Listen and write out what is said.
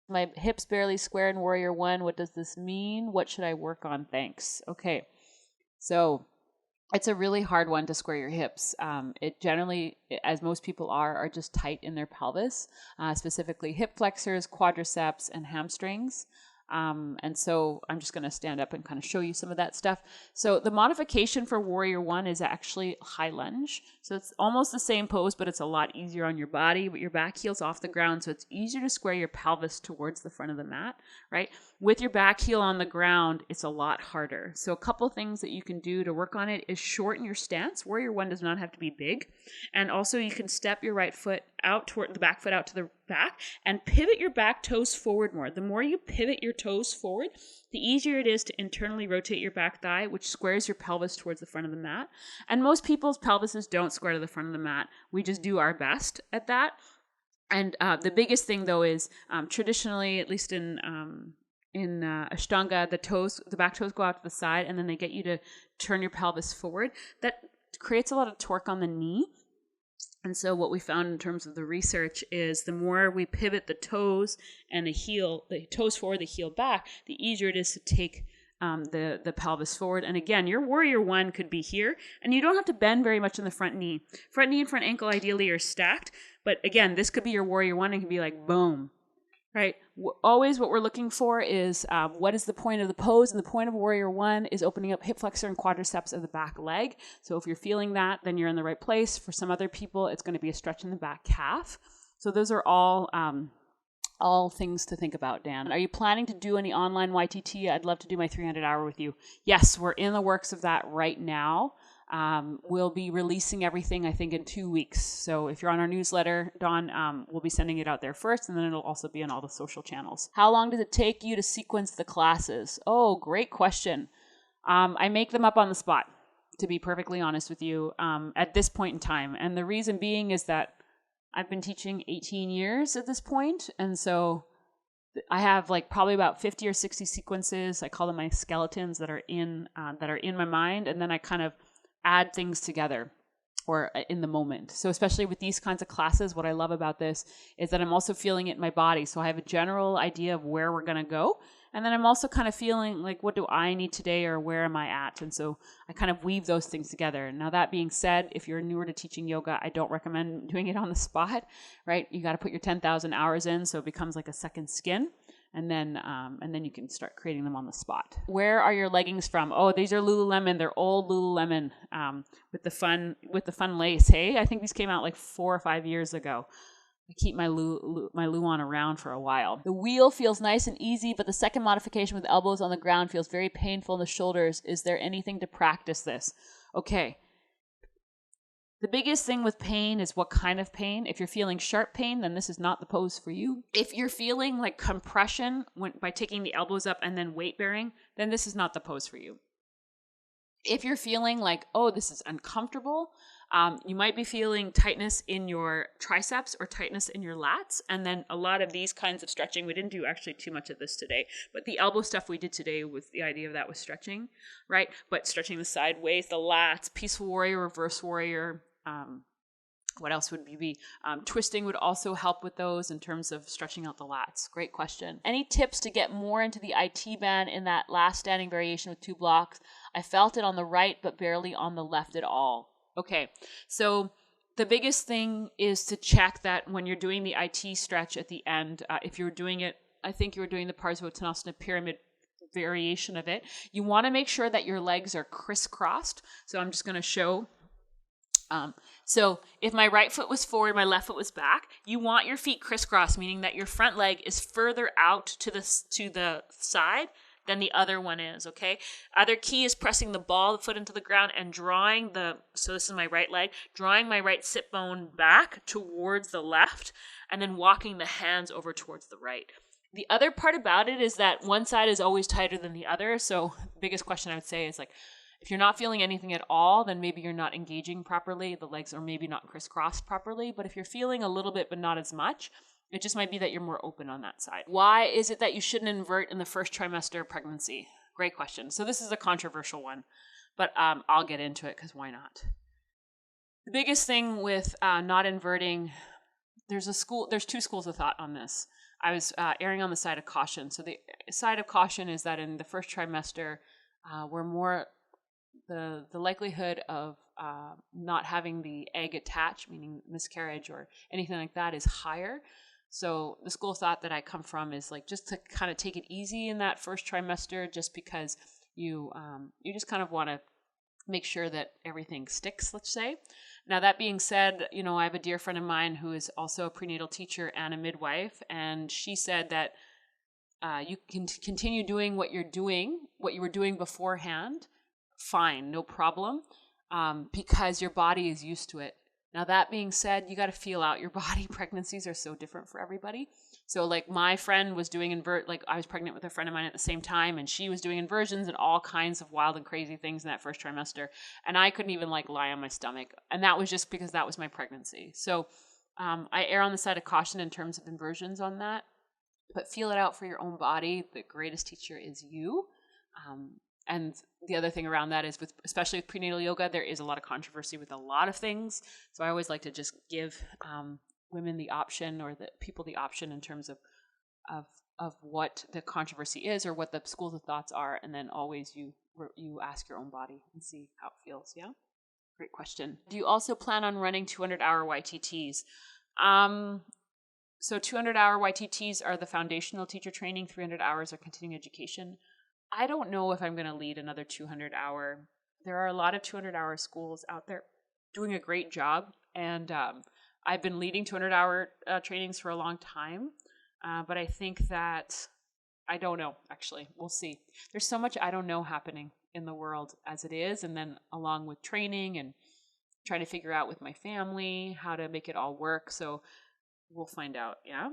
My hips barely square in warrior one. What does this mean? What should I work on? Thanks. Okay. So it's a really hard one to square your hips. It generally, as most people are just tight in their pelvis, specifically hip flexors, quadriceps, and hamstrings. And so I'm just going to stand up and kind of show you some of that stuff. So the modification for warrior one is actually high lunge. So it's almost the same pose, but it's a lot easier on your body, but your back heel's off the ground. So it's easier to square your pelvis towards the front of the mat, right? With your back heel on the ground, it's a lot harder. So a couple things that you can do to work on it is shorten your stance. Warrior one does not have to be big. And also you can step your right foot out toward the back foot out to the back and pivot your back toes forward more. The more you pivot your toes forward, the easier it is to internally rotate your back thigh, which squares your pelvis towards the front of the mat. And most people's pelvises don't square to the front of the mat. We just do our best at that. And the biggest thing though is traditionally, at least in Ashtanga, the back toes go out to the side and then they get you to turn your pelvis forward. That creates a lot of torque on the knee. And so what we found in terms of the research is the more we pivot the toes and the toes forward, the heel back, the easier it is to take the pelvis forward. And again, your warrior one could be here, and you don't have to bend very much in the front knee. Front knee and front ankle ideally are stacked, but again, this could be your warrior one and can be like boom. Right. Always what we're looking for is what is the point of the pose? And the point of warrior one is opening up hip flexor and quadriceps of the back leg. So if you're feeling that, then you're in the right place. For some other people, it's going to be a stretch in the back calf. So those are all things to think about, Dan. Are you planning to do any online YTT? I'd love to do my 300-hour with you. Yes, we're in the works of that right now. We'll be releasing everything, I think, in 2 weeks. So if you're on our newsletter, Dawn, we'll be sending it out there first, and then it'll also be on all the social channels. How long does it take you to sequence the classes? Oh, great question. I make them up on the spot, to be perfectly honest with you, at this point in time. And the reason being is that I've been teaching 18 years at this point, and so I have like probably about 50 or 60 sequences. I call them my skeletons that are in my mind, and then I kind of add things together or in the moment. So especially with these kinds of classes, what I love about this is that I'm also feeling it in my body. So I have a general idea of where we're going to go. And then I'm also kind of feeling like, what do I need today or where am I at? And so I kind of weave those things together. Now, that being said, if you're newer to teaching yoga, I don't recommend doing it on the spot, right? You got to put your 10,000 hours in so it becomes like a second skin. And then you can start creating them on the spot. Where are your leggings from? Oh, these are Lululemon. They're old Lululemon with the fun lace. Hey, I think these came out like 4 or 5 years ago. I keep my Luon around for a while. The wheel feels nice and easy, but the second modification with elbows on the ground feels very painful in the shoulders. Is there anything to practice this? Okay. The biggest thing with pain is what kind of pain. If you're feeling sharp pain, then this is not the pose for you. If you're feeling like compression by taking the elbows up and then weight bearing, then this is not the pose for you. If you're feeling like, oh, this is uncomfortable, you might be feeling tightness in your triceps or tightness in your lats. And then a lot of these kinds of stretching, we didn't do actually too much of this today, but the elbow stuff we did today was the idea of that was stretching, right? But stretching the sideways, the lats, peaceful warrior, reverse warrior. What else would be? Twisting would also help with those in terms of stretching out the lats. Great question. Any tips to get more into the IT band in that last standing variation with 2 blocks? I felt it on the right, but barely on the left at all. Okay, so the biggest thing is to check that when you're doing the IT stretch at the end, if you're doing it, I think you were doing the Parsvottanasana pyramid variation of it, you want to make sure that your legs are crisscrossed. So I'm just going to show. So if my right foot was forward, my left foot was back, you want your feet crisscross, meaning that your front leg is further out to the side than the other one is, okay? Other key is pressing the ball of the foot into the ground and drawing so this is my right leg, drawing my right sit bone back towards the left and then walking the hands over towards the right. The other part about it is that one side is always tighter than the other. So the biggest question I would say is like, if you're not feeling anything at all, then maybe you're not engaging properly. The legs are maybe not crisscrossed properly. But if you're feeling a little bit, but not as much, it just might be that you're more open on that side. Why is it that you shouldn't invert in the first trimester of pregnancy? Great question. So this is a controversial one, but I'll get into it because why not? The biggest thing with not inverting, there's 2 schools of thought on this. I was erring on the side of caution. So the side of caution is that in the first trimester, we're more the likelihood of not having the egg attach, meaning miscarriage or anything like that, is higher. So the school of thought that I come from is like just to kind of take it easy in that first trimester, just because you just kind of want to make sure that everything sticks, let's say. Now, that being said, I have a dear friend of mine who is also a prenatal teacher and a midwife, and she said that you can continue doing what you were doing beforehand, fine, no problem, because your body is used to it. Now, that being said, you got to feel out your body. Pregnancies are so different for everybody. So like my friend was doing I was pregnant with a friend of mine at the same time, and she was doing inversions and all kinds of wild and crazy things in that first trimester. And I couldn't even lie on my stomach. And that was just because that was my pregnancy. So I err on the side of caution in terms of inversions on that, but feel it out for your own body. The greatest teacher is you. And the other thing around that is especially with prenatal yoga, there is a lot of controversy with a lot of things. So I always like to just give women the option, or the people the option, in terms of what the controversy is or what the schools of thoughts are, and then always you ask your own body and see how it feels. Yeah, great question. Do you also plan on running 200-hour YTTs? So 200-hour YTTs are the foundational teacher training. 300 hours are continuing education. I don't know if I'm going to lead another 200-hour. There are a lot of 200-hour schools out there doing a great job, and I've been leading 200-hour trainings for a long time, but I think that I don't know, actually. We'll see. There's so much I don't know happening in the world as it is, and then along with training and trying to figure out with my family how to make it all work, so we'll find out, yeah?